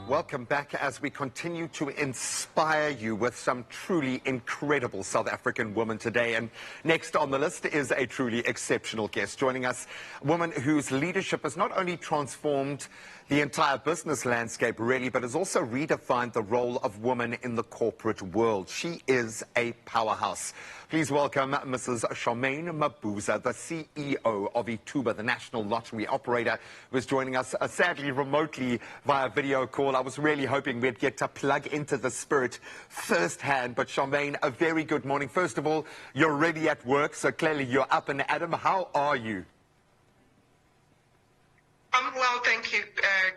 Welcome back as we continue to inspire you with some truly incredible South African women today. And next on the list is a truly exceptional guest. Joining us, a woman whose leadership has not only transformed the entire business landscape, really, but has also redefined the role of women in the corporate world. She is a powerhouse. Please welcome Mrs. Charmaine Mabuza, the CEO of ITHUBA, the national lottery operator, who is joining us sadly remotely via video call. I was really hoping we'd get to plug into the spirit firsthand. But Charmaine, a very good morning. First of all, you're already at work, so clearly you're up and at 'em. How are you? I'm well, thank you,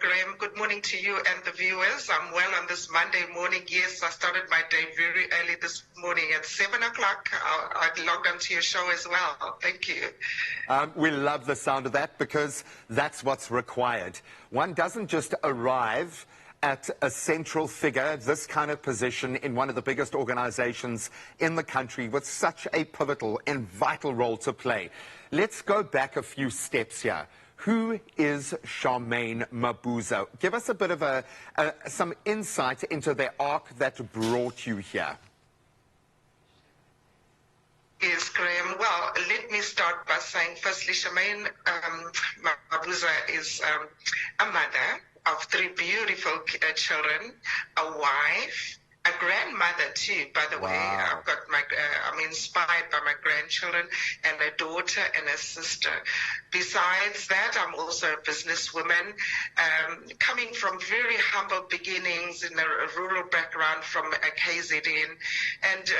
Graham. Good morning to you and the viewers. I'm well on this Monday morning. Yes, I started my day very early this morning at 7 o'clock. I logged onto your show as well. Thank you. We love the sound of that because that's what's required. One doesn't just arrive at a central figure, this kind of position in one of the biggest organizations in the country with such a pivotal and vital role to play. Let's go back a few steps here. Who is Charmaine Mabuza? Give us a bit of some insight into the arc that brought you here. Yes, Graham. Well, let me start by saying, firstly, Charmaine Mabuza is a mother of 3 beautiful children, a wife, a grandmother too, by the way. I've got I'm inspired by my grandchildren, and a daughter and a sister. Besides that, I'm also a businesswoman, coming from very humble beginnings in a rural background from KZN, and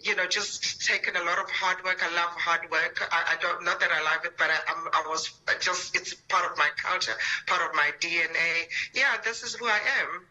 you know, just taken a lot of hard work. I love hard work. I don't, not that I love it, but I was just, it's part of my culture, part of my DNA. Yeah, this is who I am.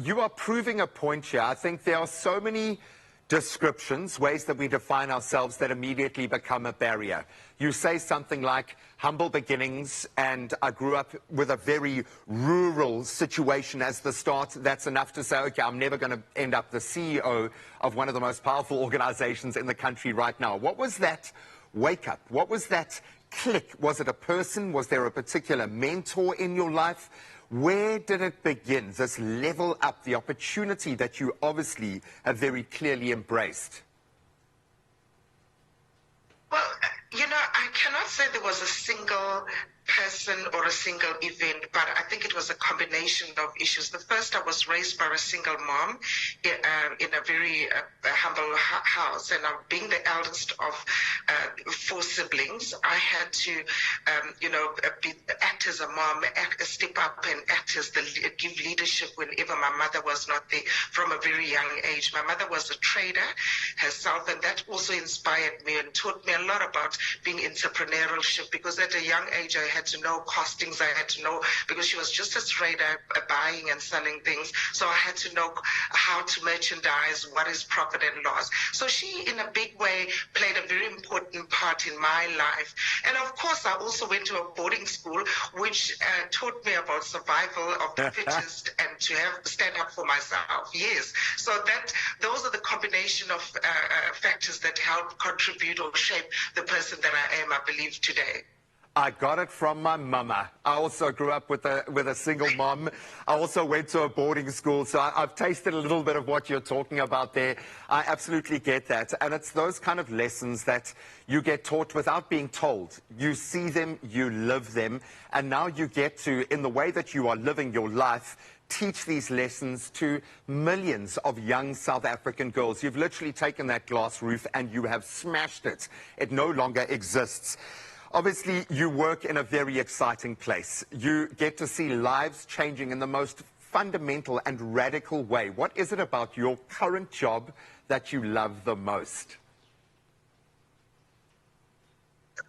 You are proving a point here. I think there are so many descriptions, ways that we define ourselves that immediately become a barrier. You say something like humble beginnings, and I grew up with a very rural situation as the start. That's enough to say, okay, I'm never going to end up the CEO of one of the most powerful organizations in the country right now. What was that wake up? What was that click? Was it a person? Was there a particular mentor in your life? Where did it begin, this level up, the opportunity that you obviously have very clearly embraced? Well, you know, I cannot say there was a single person or a single event, but I think it was a combination of issues. The first, I was raised by a single mom in a very humble house, and being the eldest of 4 siblings, I had to, you know, act as a mom, step up and act as give leadership whenever my mother was not there from a very young age. My mother was a trader herself, and that also inspired me and taught me a lot about being entrepreneurship, because at a young age I had to know costings. I had to know, because she was just a trader, buying and selling things. So I had to know how to merchandise, what is profit and loss. So she, in a big way, played a very important part in my life. And of course, I also went to a boarding school, which taught me about survival of the fittest and to stand up for myself. Yes. So those are the combination of factors that help contribute or shape the person that I am, I believe, today. I got it from my mama. I also grew up with a single mom. I also went to a boarding school, so I've tasted a little bit of what you're talking about there. I absolutely get that. And it's those kind of lessons that you get taught without being told. You see them, you live them, and now you get to, in the way that you are living your life, teach these lessons to millions of young South African girls. You've literally taken that glass roof and you have smashed it. It no longer exists. Obviously, you work in a very exciting place. You get to see lives changing in the most fundamental and radical way. What is it about your current job that you love the most?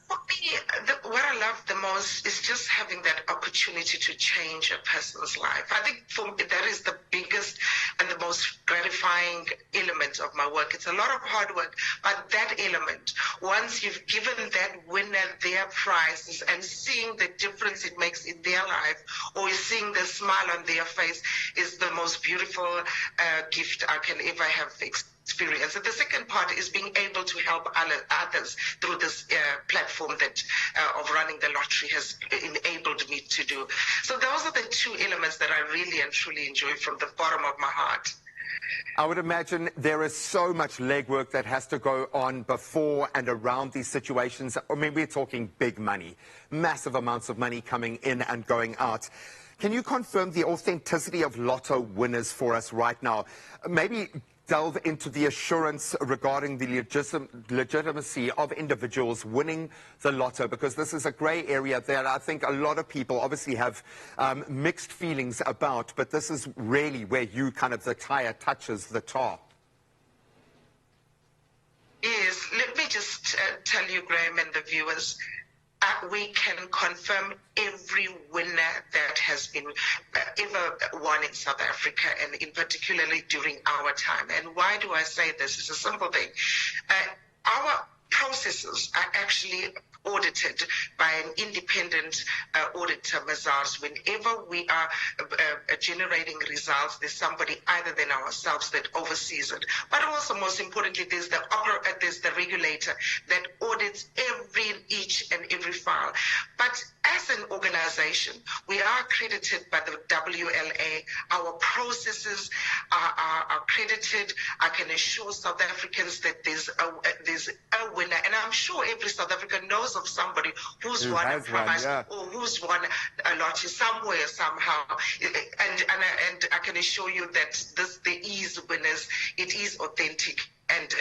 For me, what I love the most is just having that opportunity to change a person's life. I think for me, that is the biggest and the most gratifying element of my work. It's a lot of hard work, but that element, once you've given that winner their prizes and seeing the difference it makes in their life, or seeing the smile on their face, is the most beautiful gift I can ever have experienced experience. And the second part is being able to help others through this platform that of running the lottery has enabled me to do. So those are the two elements that I really and truly enjoy from the bottom of my heart. I would imagine there is so much legwork that has to go on before and around these situations. I mean, we're talking big money, massive amounts of money coming in and going out. Can you confirm the authenticity of Lotto winners for us right now? Maybe delve into the assurance regarding the legitimacy of individuals winning the Lotto, because this is a grey area that I think a lot of people obviously have mixed feelings about, but this is really where you kind of, the tire touches the tar. Yes, let me just tell you, Graham, and the viewers, we can confirm every winner that has been ever won in South Africa, and in particularly during our time. And why do I say this? It's a simple thing. Our processes are actually audited by an independent auditor, Mazars. Whenever we are generating results, there's somebody other than ourselves that oversees it. But also, most importantly, there's the regulator that audits each and every file. But as an organization, we are accredited by the WLA. Our processes are accredited. I can assure South Africans that there's a winner, and I'm sure every South African knows of somebody who's won a prize, or who's won a lottery somewhere, somehow. And I can assure you that there is winners. It is authentic, and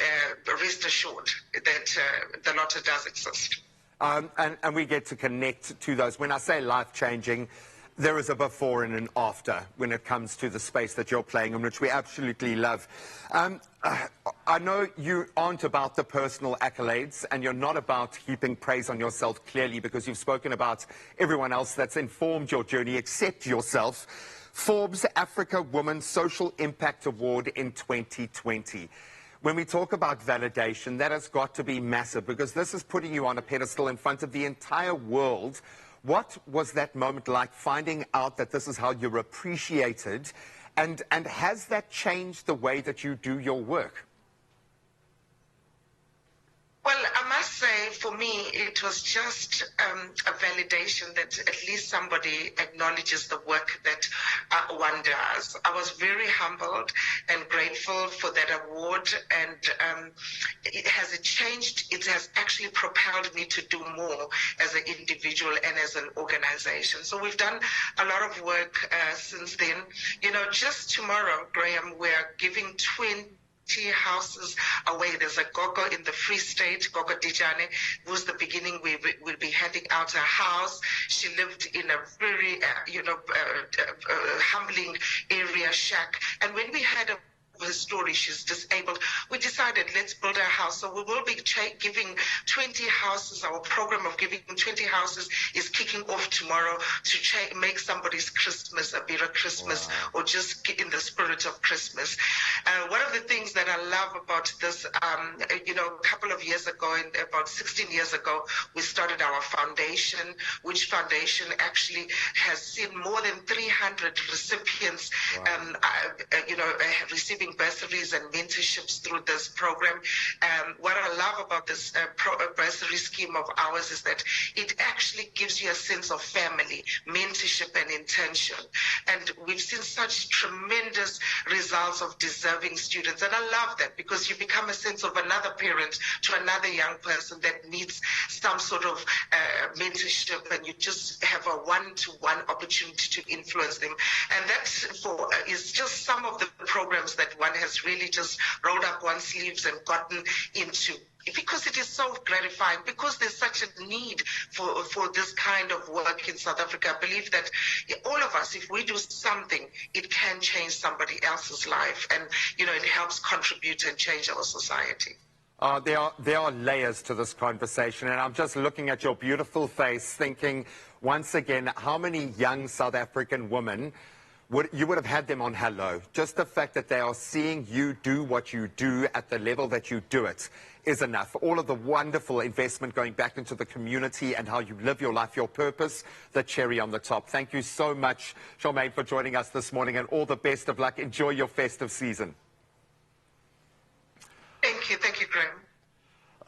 rest assured that the Lotto does exist. And we get to connect to those. When I say life-changing, there is a before and an after when it comes to the space that you're playing in, which we absolutely love. I know you aren't about the personal accolades, and you're not about heaping praise on yourself, clearly, because you've spoken about everyone else that's informed your journey except yourself. Forbes Africa Woman Social Impact Award in 2020. When we talk about validation, that has got to be massive, because this is putting you on a pedestal in front of the entire world. What was that moment like, finding out that this is how you're appreciated, and has that changed the way that you do your work? Well, I must say, for me, it was just a validation that at least somebody acknowledges the work that one does. I was very humbled and grateful for that award, and it has changed. It has actually propelled me to do more as an individual and as an organization. So we've done a lot of work since then. You know, just tomorrow, Graham, we're giving 20 houses away. There's a Gogo in the Free State, Gogo Dijane, who's the beginning. We will be handing out a house. She lived in a very, humbling area, shack. And when we had her story, she's disabled, we decided, let's build a house. So we will be giving 20 houses. Our program of giving 20 houses is kicking off tomorrow to make somebody's Christmas a better Christmas. Wow. Or just get in the spirit of Christmas. One of the things that I love about this, a couple of years ago, about 16 years ago, we started our foundation, which foundation actually has seen more than 300 recipients, wow. Receiving bursaries and mentorships through this program. What I love about this bursary scheme of ours is that it actually gives you a sense of family, mentorship, and intention. And we've seen such tremendous results of deserving students. And I love that, because you become a sense of another parent to another young person that needs some sort of mentorship, and you just have a one-to-one opportunity to influence them. And that is just some of the programs that one has really just rolled up one's sleeves and gotten into, because it is so gratifying, because there's such a need for this kind of work in South Africa. I believe that all of us, if we do something, it can change somebody else's life, and it helps contribute and change our society. There are layers to this conversation, and I'm just looking at your beautiful face thinking, once again, how many young South African women you would have had them on hello. Just the fact that they are seeing you do what you do at the level that you do it is enough. All of the wonderful investment going back into the community and how you live your life, your purpose, the cherry on the top. Thank you so much, Charmaine, for joining us this morning, and all the best of luck. Enjoy your festive season.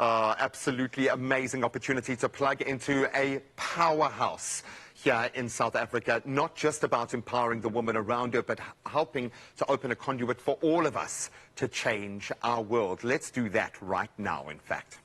Absolutely amazing opportunity to plug into a powerhouse here in South Africa, not just about empowering the woman around her, but helping to open a conduit for all of us to change our world. Let's do that right now, in fact.